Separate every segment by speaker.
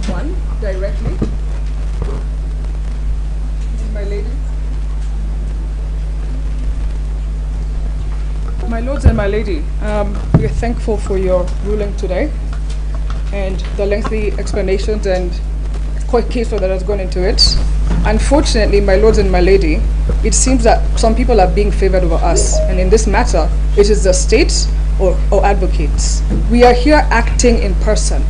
Speaker 1: have one directly. My lady. My lords and my lady, we are thankful for your ruling today and the lengthy explanations and court case law that has gone into it. Unfortunately, my lords and my lady, it seems that some people are being favored over us, and in this matter, it is the state or advocates. We are here acting in person,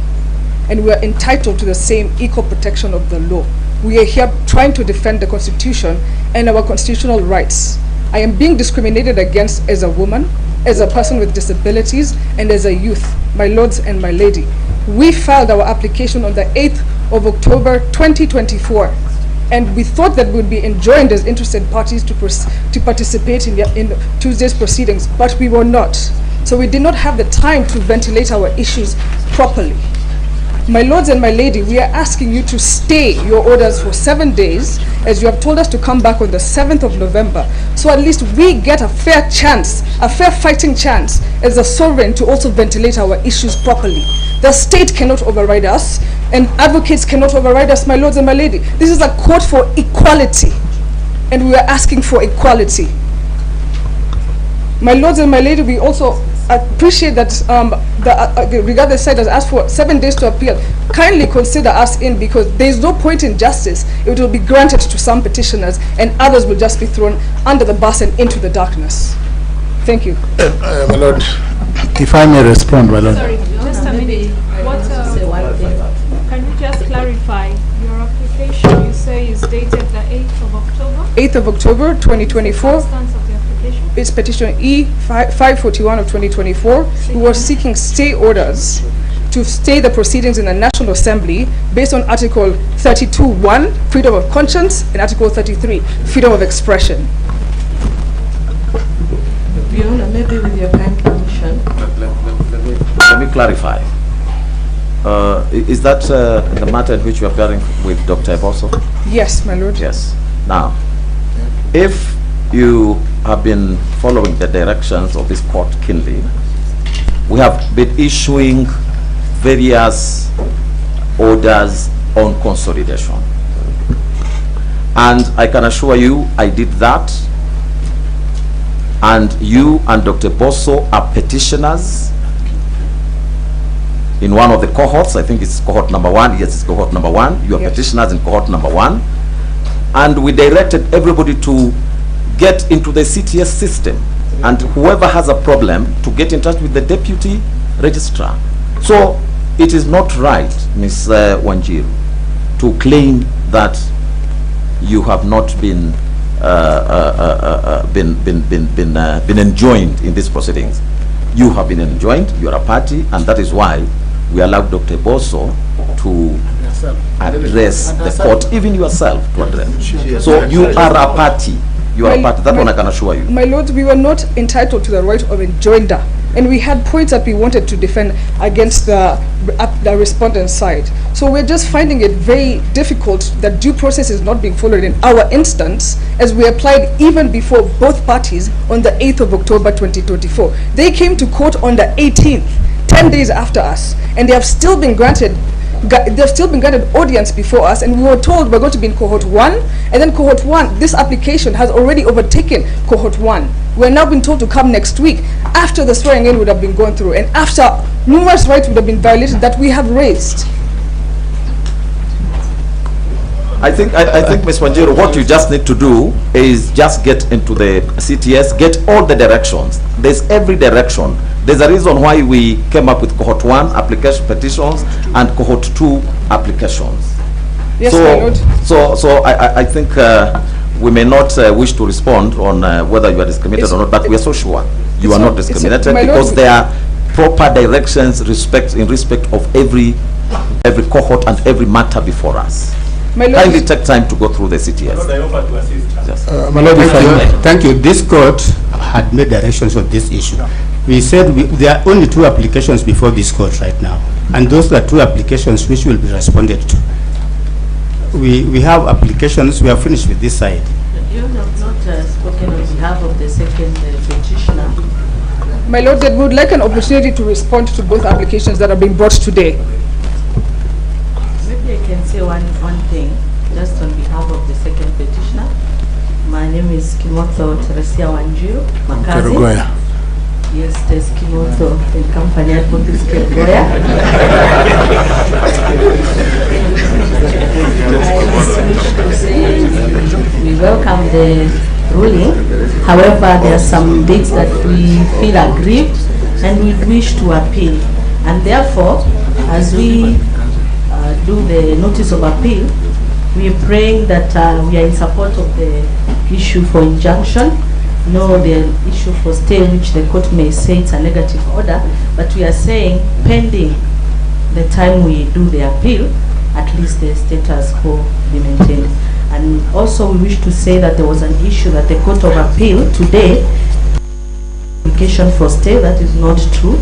Speaker 1: and we are entitled to the same equal protection of the law. We are here trying to defend the Constitution and our constitutional rights. I am being discriminated against as a woman, as a person with disabilities, and as a youth, my lords and my lady. We filed our application on the 8th of October 2024, and we thought that we would be enjoined as interested parties to participate in Tuesday's proceedings, but we were not. So we did not have the time to ventilate our issues properly. My lords and my lady, we are asking you to stay your orders for 7 days, as you have told us to come back on the 7th of November, so at least we get a fair chance, a fair fighting chance as a sovereign to also ventilate our issues properly. The state cannot override us, and advocates cannot override us, my lords and my lady. This is a court for equality, and we are asking for equality. My lords and my lady, we also appreciate that the regardless side has asked for 7 days to appeal. Kindly consider us in, because there is no point in justice. It will be granted to some petitioners and others will just be thrown under the bus and into the darkness. Thank you.
Speaker 2: My lord, if I may respond, my lord.
Speaker 3: Sorry, just a minute. Can you just clarify your application? You say is dated the 8th of October?
Speaker 1: 8th of October 2024.
Speaker 3: The substance of the application?
Speaker 1: It's petition E541 of 2024. We were seeking stay orders to stay the proceedings in the National Assembly based on Article 32(1), freedom of conscience, and Article 33, freedom of expression.
Speaker 4: Fiona, maybe with your kind permission.
Speaker 5: Let me clarify. Is that the matter in which you are appearing with Dr. Eboso?
Speaker 1: Yes, my lord.
Speaker 5: Yes. Now, if you have been following the directions of this court keenly, we have been issuing various orders on consolidation. And I can assure you, I did that. And you and Dr. Bosso are petitioners in one of the cohorts. I think it's cohort number 1. Yes, it's cohort number 1. You are petitioners in cohort number 1. And we directed everybody to get into the CTS system, and whoever has a problem to get in touch with the deputy registrar. So it is not right, Ms. Wanjiru, to claim that you have not been enjoined in these proceedings. You have been enjoined. You are a party, and that is why we allowed Dr. Bosso to address the court, even yourself to address. So you are a party. You are a party. That one I can assure you.
Speaker 1: My lord, we were not entitled to the right of enjoinder, and we had points that we wanted to defend against the respondent side. So we're just finding it very difficult that due process is not being followed in our instance, as we applied even before both parties on the 8th of October 2024. They came to court on the 18th, 10 days after us, and they have still been granted audience before us, and we were told we're going to be in cohort 1, and then cohort 1, this application has already overtaken cohort 1. We're now being told to come next week after the swearing in would have been gone through and after numerous rights would have been violated that we have raised.
Speaker 5: I think, Ms. Wanjiru, what you just need to do is just get into the CTS, get all the directions. There's every direction. There's a reason why we came up with cohort 1 application petitions and cohort 2 applications.
Speaker 1: Yes, my lord.
Speaker 5: So I think we may not wish to respond on whether you are discriminated or not, but we are so sure you are not discriminated, because there are proper directions in respect of every cohort and every matter before us. Kindly take time to go through the CTS.
Speaker 2: My lord, thank you. This court had made directions on this issue. We said there are only 2 applications before this court right now, and those are 2 applications which will be responded to. We have applications. We are finished with this side.
Speaker 4: You have not spoken on behalf of the second petitioner.
Speaker 1: My lord, that we would like an opportunity to respond to both applications that are being brought today.
Speaker 4: Maybe say one thing, just on behalf of the second petitioner. My name is Kimotho Teresia Wanjiru Makazi. Yes, there's Kimotho in company Advocates Kerugoya. I just wish to say we welcome the ruling. However, there are some bits that we feel aggrieved and we wish to appeal. And therefore, as we do the notice of appeal, we are praying that we are in support of the issue for injunction, no the issue for stay, which the court may say it's a negative order, but we are saying pending the time we do the appeal, at least the status quo be maintained. And also we wish to say that there was an issue that the Court of Appeal today, application for stay, that is not true.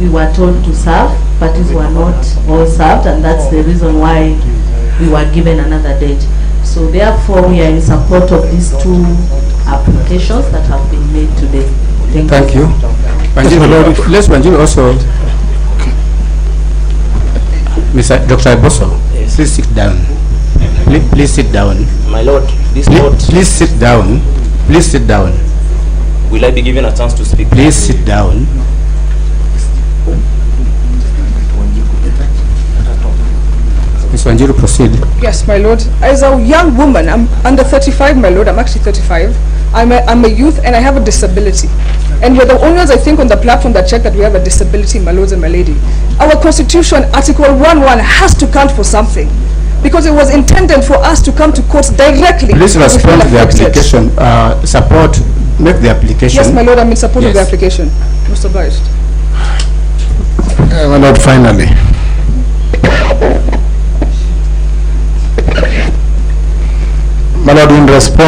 Speaker 4: We were told to serve, parties were not all served, and that's the reason why we were given another date. So therefore we are in support of these two applications that have been made today. Thank you.
Speaker 2: Let's Wanjiru also. Mr. Dr. Boso, yes. Please sit down. Please sit down.
Speaker 6: My lord, this court.
Speaker 2: Please sit down. Please sit down.
Speaker 6: Will I be given a chance to speak?
Speaker 2: Please sit down. Ms. Wanjiru, proceed.
Speaker 1: Yes, my lord. As a young woman, I'm under 35, my lord. I'm actually 35. I'm a youth and I have a disability. And we're the only ones, I think, on the platform that check that we have a disability, my lords and my lady. Our constitution, Article 1.1, has to count for something. Because it was intended for us to come to court directly.
Speaker 2: Please respond to the application. Support, make the application.
Speaker 1: Yes, my lord, I'm in support of the application. Mr. Vice.
Speaker 7: My lord, finally. My lord, in response